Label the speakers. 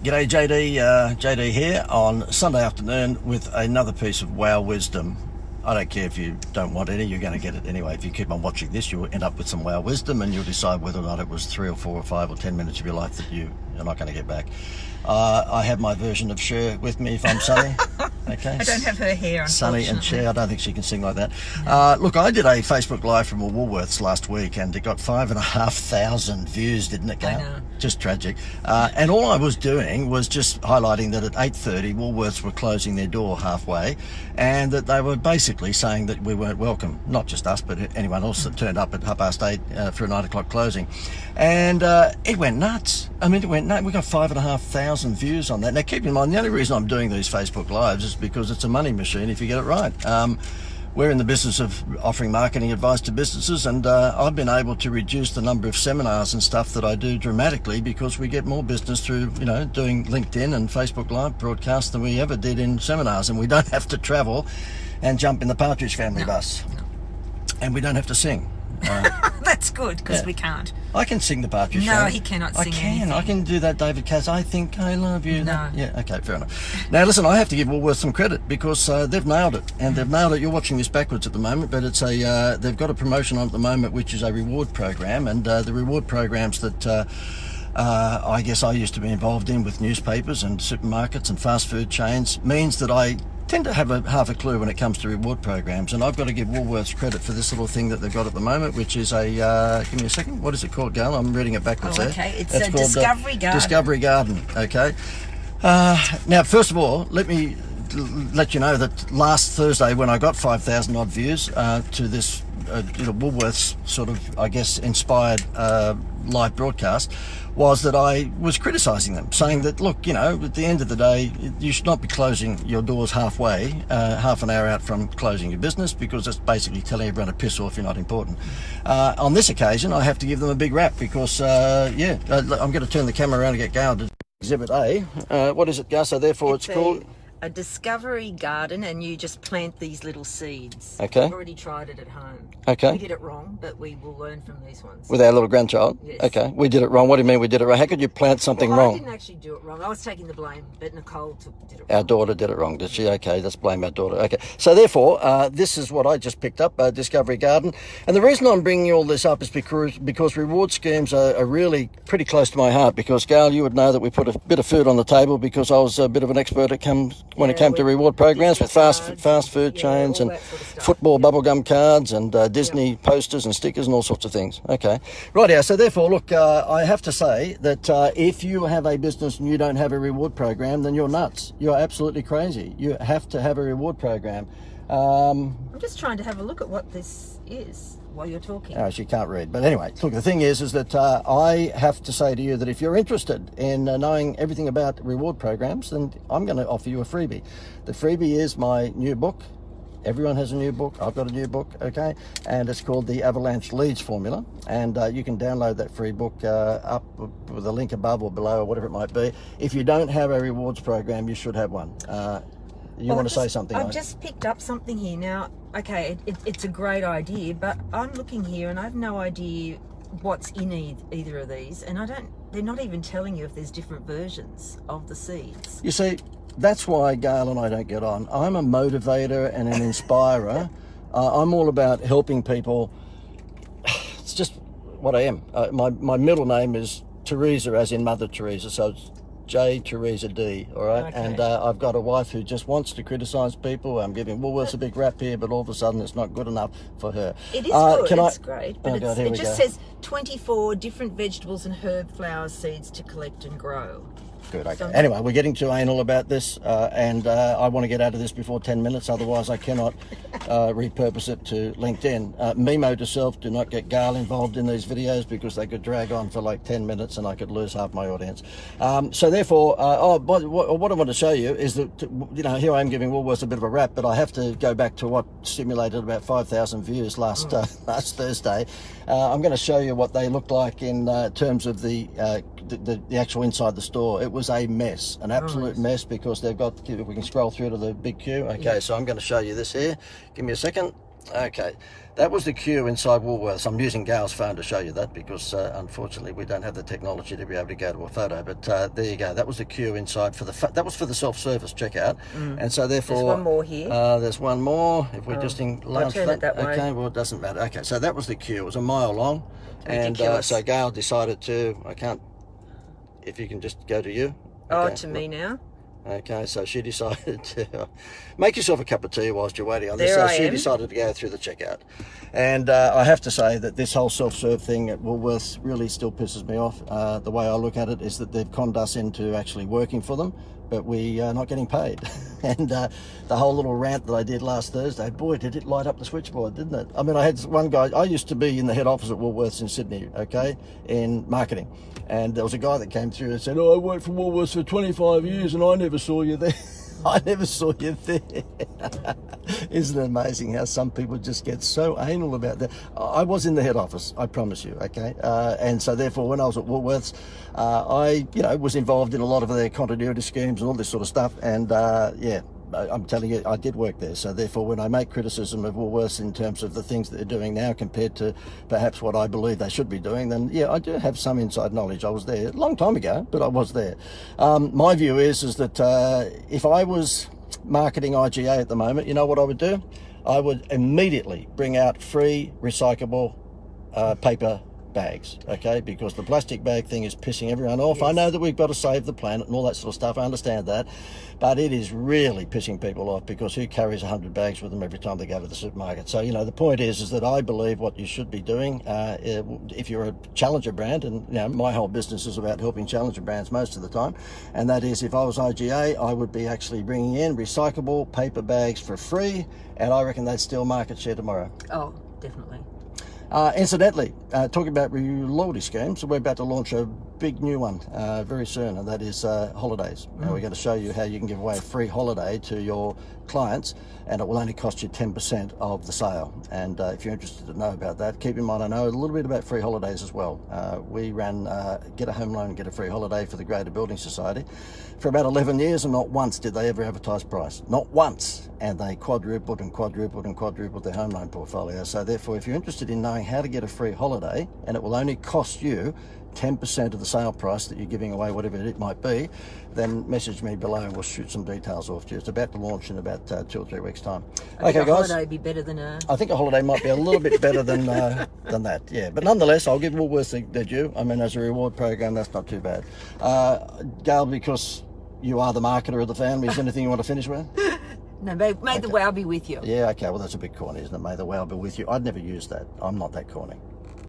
Speaker 1: G'day JD here on Sunday afternoon with another piece of wow wisdom. I don't care if you don't want any, you're going to get it anyway. If you keep on watching this, you'll end up with some wow wisdom and you'll decide whether or not it was 3 or 4 or 5 or 10 minutes of your life that you're not going to get back. I have my version of Cher with me if I'm Sunny. Okay.
Speaker 2: I don't have her hair, unfortunately.
Speaker 1: Sunny and Cher, I don't think she can sing like that. No. Look, I did a Facebook Live from a Woolworths last week and it got 5,500 views, didn't it, Gail?
Speaker 2: I know.
Speaker 1: Just tragic. And all I was doing was just highlighting that at 8:30 Woolworths were closing their door halfway and that they were basically saying that we weren't welcome. Not just us, but anyone else that turned up at 8:30 for a 9 o'clock closing. And it went nuts. I mean, it went nuts. We got 5,500 views on that. Now, keep in mind, the only reason I'm doing these Facebook Lives is because it's a money machine if you get it right. We're in the business of offering marketing advice to businesses, and I've been able to reduce the number of seminars and stuff that I do dramatically because we get more business through, doing LinkedIn and Facebook Live broadcasts than we ever did in seminars, and we don't have to travel and jump in the Partridge Family bus. No. And we don't have to sing.
Speaker 2: That's good, because we can't.
Speaker 1: I can sing the Partridge
Speaker 2: No,
Speaker 1: Family.
Speaker 2: he cannot sing
Speaker 1: anything. I can do that David Cass, I think I love you.
Speaker 2: No.
Speaker 1: Yeah, okay, fair enough. Now listen, I have to give Woolworths some credit because they've nailed it. And they've nailed it. You're watching this backwards at the moment, but it's they've got a promotion on at the moment which is a reward program, and the reward programs that I guess I used to be involved in with newspapers and supermarkets and fast food chains means that I tend to have half a clue when it comes to reward programs, and I've got to give Woolworths credit for this little thing that they've got at the moment, which is a give me a second, what is it called, Gail? I'm reading it backwards there.
Speaker 2: Okay, it's a Discovery Garden.
Speaker 1: Discovery Garden, okay. Now first of all, let me let you know that last Thursday when I got 5,000 odd views to this Woolworths sort of, I guess, inspired live broadcast, was that I was criticising them, saying that, look, at the end of the day, you should not be closing your doors halfway, half an hour out from closing your business, because that's basically telling everyone to piss off, you're not important. On this occasion, I have to give them a big rap because, I'm going to turn the camera around and get Gail to Exhibit A. What is it, Gail? So therefore it's called
Speaker 2: a Discovery Garden, and you just plant these little seeds.
Speaker 1: Okay.
Speaker 2: I've already tried it at home.
Speaker 1: Okay.
Speaker 2: We did it wrong, but we will learn from these ones.
Speaker 1: With our little grandchild?
Speaker 2: Yes.
Speaker 1: Okay. We did it wrong. What do you mean we did it wrong? How could you plant something wrong?
Speaker 2: I didn't actually do it wrong. I was taking the blame, but Nicole did it wrong.
Speaker 1: Our daughter did it wrong, did she? Okay, let's blame our daughter. Okay. So therefore, this is what I just picked up, Discovery Garden. And the reason I'm bringing all this up is because reward schemes are really pretty close to my heart, because, Gail, you would know that we put a bit of food on the table because I was a bit of an expert when it came to reward programs with fast food chains and
Speaker 2: sort of
Speaker 1: football bubblegum cards and Disney posters and stickers and all sorts of things. Okay. Right, yeah. So therefore, look, I have to say that if you have a business and you don't have a reward program, then you're nuts. You're absolutely crazy. You have to have a reward program.
Speaker 2: I'm just trying to have a look at what this is while you're talking.
Speaker 1: Oh, she can't read. But anyway, look, the thing is that I have to say to you that if you're interested in knowing everything about reward programs, then I'm going to offer you a freebie. The freebie is my new book. Everyone has a new book. I've got a new book, okay? And it's called the Avalanche Leads Formula. And you can download that free book up with a link above or below or whatever it might be. If you don't have a rewards program, you should have one. You want to say something?
Speaker 2: I've just picked up something here. Now, okay, it's a great idea, but I'm looking here and I have no idea what's in either of these. And they're not even telling you if there's different versions of the seeds.
Speaker 1: You see, that's why Gail and I don't get on. I'm a motivator and an inspirer. I'm all about helping people. It's just what I am. My middle name is Teresa, as in Mother Teresa, so it's J. Teresa D, all right?
Speaker 2: Okay.
Speaker 1: And I've got a wife who just wants to criticise people. I'm giving Woolworths a big rap here, but all of a sudden it's not good enough for her.
Speaker 2: It is good, it's great, but
Speaker 1: God,
Speaker 2: it just says 24 different vegetables and herb flower seeds to collect and grow.
Speaker 1: Good, okay. Anyway, we're getting too anal about this, and I want to get out of this before 10 minutes, otherwise I cannot repurpose it to LinkedIn. Memo to self, do not get Gail involved in these videos because they could drag on for like 10 minutes and I could lose half my audience. So therefore, what I want to show you is that, here I am giving Woolworths a bit of a rap, but I have to go back to what stimulated about 5,000 views last Thursday. I'm going to show you what they look like in terms of the actual inside the store. It was a mess, an absolute mess, because they've got, if we can scroll through to the big queue. Okay, so I'm going to show you this here. Give me a second. Okay, that was the queue inside Woolworths. I'm using Gail's phone to show you that because unfortunately we don't have the technology to be able to go to a photo. But there you go. That was the queue inside for that was for the self-service checkout, and so therefore
Speaker 2: There's one more here.
Speaker 1: There's one more. If we're just in
Speaker 2: I'll turn it that way.
Speaker 1: Okay, well it doesn't matter. Okay, so that was the queue. It was a mile long, and
Speaker 2: Ridiculous.
Speaker 1: so Gail decided to. I can't. If you can just go to you.
Speaker 2: Oh, to me now.
Speaker 1: Okay, so she decided to make yourself a cup of tea whilst you're waiting on this.
Speaker 2: There
Speaker 1: So
Speaker 2: I
Speaker 1: she
Speaker 2: am.
Speaker 1: decided to go through the checkout. And I have to say that this whole self-serve thing at Woolworths really still pisses me off. The way I look at it is that they've conned us into actually working for them, but we are not getting paid. And the whole little rant that I did last Thursday, boy, did it light up the switchboard, didn't it? I mean, I had one guy, I used to be in the head office at Woolworths in Sydney, okay, in marketing. And there was a guy that came through and said, oh, I worked for Woolworths for 25 years and I never saw you there. I never saw you there. Isn't it amazing how some people just get so anal about that? I was in the head office, I promise you, okay? And so therefore, when I was at Woolworths, I, was involved in a lot of their continuity schemes and all this sort of stuff. And yeah, I'm telling you, I did work there. So therefore, when I make criticism of Woolworths in terms of the things that they're doing now compared to perhaps what I believe they should be doing, then yeah, I do have some inside knowledge. I was there a long time ago, but I was there. My view is that if I was marketing IGA at the moment, you know what I would do? I would immediately bring out free recyclable paper bags, okay, because the plastic bag thing is pissing everyone off.
Speaker 2: Yes.
Speaker 1: I know that we've got to save the planet and all that sort of stuff, I understand that, but it is really pissing people off because who carries 100 bags with them every time they go to the supermarket? So the point is that I believe what you should be doing if you're a challenger brand, and my whole business is about helping challenger brands most of the time, and that is if I was IGA, I would be actually bringing in recyclable paper bags for free, and I reckon they'd steal market share tomorrow.
Speaker 2: Oh, definitely.
Speaker 1: Incidentally, talking about loyalty schemes, we're about to launch a big new one very soon, and that is holidays. And we're going to show you how you can give away a free holiday to your clients, and it will only cost you 10% of the sale. And if you're interested to know about that, keep in mind I know a little bit about free holidays as well. We ran Get a Home Loan and Get a Free Holiday for the Greater Building Society for about 11 years, and not once did they ever advertise price. Not once. And they quadrupled and quadrupled and quadrupled their home loan portfolio. So therefore, if you're interested in knowing how to get a free holiday, and it will only cost you 10% of the sale price that you're giving away, whatever it might be, then message me below and we'll shoot some details off to you. It's about to launch in about 2 or 3 weeks' time.
Speaker 2: I think
Speaker 1: Okay,
Speaker 2: a
Speaker 1: guys.
Speaker 2: holiday would be better than a...
Speaker 1: I think a holiday might be a little bit better than that, yeah. But nonetheless, I'll give Woolworths their due. I mean, as a reward program, that's not too bad. Gail, because you are the marketer of the family, is there anything you want to finish with?
Speaker 2: No, may the wow be with you.
Speaker 1: Yeah, okay, well, that's a bit corny, isn't it? May the wow be with you. I'd never use that. I'm not that corny.